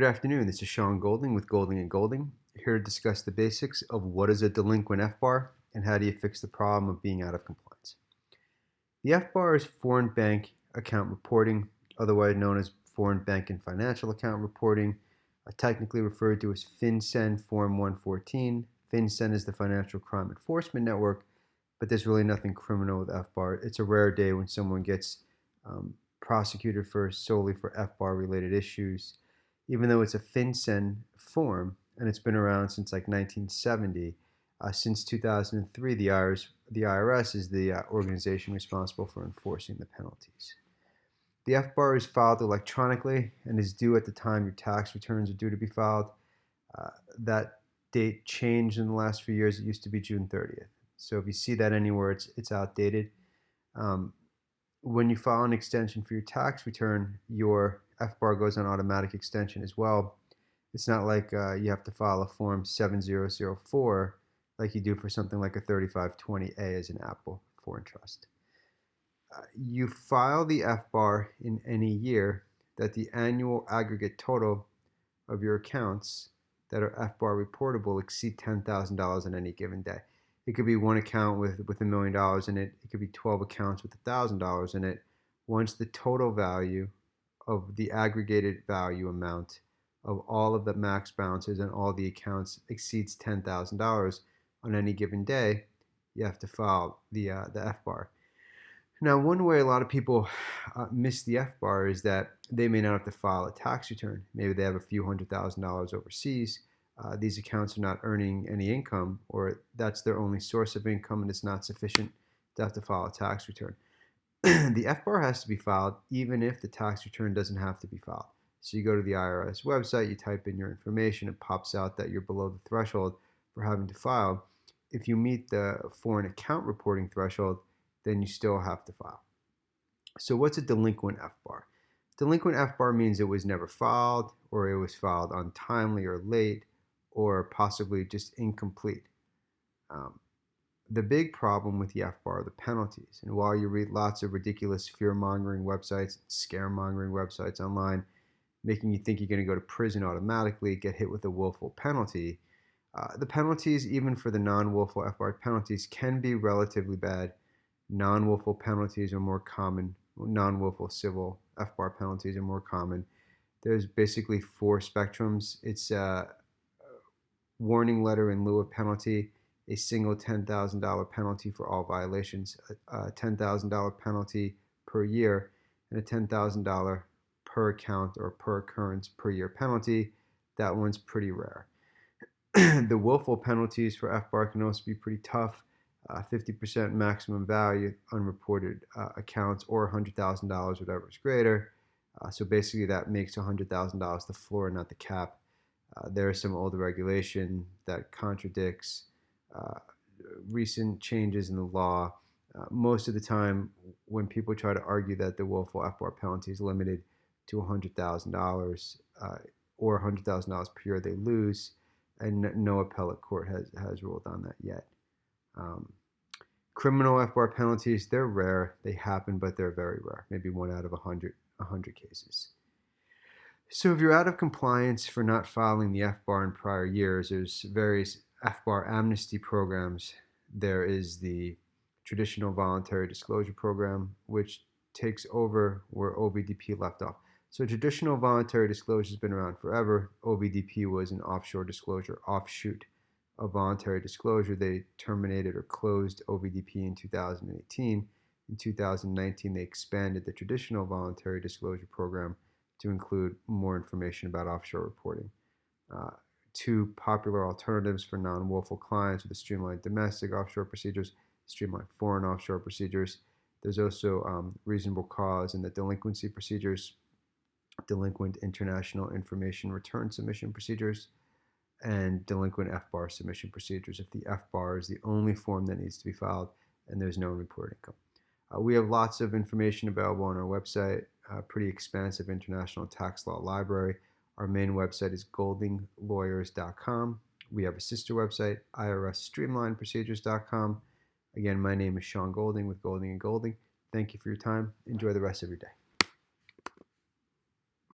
Good afternoon. This is Sean Golding with Golding & Golding, here to discuss the basics of what is a delinquent FBAR and how do you fix the problem of being out of compliance. The FBAR is Foreign Bank Account Reporting, otherwise known as Foreign Bank and Financial Account Reporting, technically referred to as FinCEN Form 114. FinCEN is the Financial Crime Enforcement Network, but there's really nothing criminal with FBAR. It's a rare day when someone gets prosecuted solely for FBAR-related issues. Even though it's a FinCEN form, and it's been around since like 1970, since 2003, the IRS is the organization responsible for enforcing the penalties. The FBAR is filed electronically and is due at the time your tax returns are due to be filed. That date changed in the last few years. It used to be June 30th. So if you see that anywhere, it's outdated. When you file an extension for your tax return, your FBAR goes on automatic extension as well. It's not like you have to file a Form 7004 like you do for something like a 3520A as an Apple foreign trust. You file the FBAR in any year that the annual aggregate total of your accounts that are FBAR reportable exceed $10,000 on any given day. It could be one account with $1 million in it. It could be 12 accounts with $1,000 in it. Once the total value of the aggregated value amount of all of the max balances and all the accounts exceeds $10,000 on any given day, you have to file the FBAR. Now, one way a lot of people miss the FBAR is that they may not have to file a tax return. Maybe they have a few $100,000 overseas. These accounts are not earning any income, or that's their only source of income, and it's not sufficient to have to file a tax return. The FBAR has to be filed even if the tax return doesn't have to be filed. So you go to the IRS website, you type in your information, it pops out that you're below the threshold for having to file. If you meet the foreign account reporting threshold, then you still have to file. So what's a delinquent FBAR? Delinquent FBAR means it was never filed, or it was filed untimely or late, or possibly just incomplete. The big problem with the FBAR are the penalties. And while you read lots of ridiculous fear-mongering websites, scare-mongering websites online, making you think you're going to go to prison automatically, get hit with a willful penalty, the penalties, even for the non-willful FBAR penalties, can be relatively bad. Non-willful penalties are more common. Non-willful civil FBAR penalties are more common. There's basically four spectrums. It's a warning letter in lieu of penalty, a single $10,000 penalty for all violations, a $10,000 penalty per year, and a $10,000 per account or per occurrence per year penalty. That one's pretty rare. The willful penalties for FBAR can also be pretty tough. 50% maximum value unreported accounts, or $100,000, whatever is greater. So basically that makes $100,000 the floor, not the cap. There is some older regulation that contradicts recent changes in the law. Most of the time, when people try to argue that the willful FBAR penalty is limited to $100,000 or $100,000 per year, they lose, and no appellate court has ruled on that yet. Criminal FBAR penalties, they're rare. They happen, but they're very rare. Maybe 1 out of 100 cases. So if you're out of compliance for not filing the FBAR in prior years, there's various FBAR Amnesty programs. There is the Traditional Voluntary Disclosure Program, which takes over where OVDP left off. So Traditional Voluntary Disclosure has been around forever. OVDP was an offshore disclosure offshoot of voluntary disclosure. They terminated or closed OVDP in 2018. In 2019, they expanded the Traditional Voluntary Disclosure Program to include more information about offshore reporting. Two popular alternatives for non-willful clients are the streamlined domestic offshore procedures, streamlined foreign offshore procedures. There's also reasonable cause in the delinquency procedures, delinquent international information return submission procedures, and delinquent FBAR submission procedures if the FBAR is the only form that needs to be filed and there's no reported income. We have lots of information available on our website, a pretty expansive international tax law library. Our main website is goldinglawyers.com. We have a sister website, irsstreamlineprocedures.com. Again, my name is Sean Golding with Golding & Golding. Thank you for your time. Enjoy the rest of your day.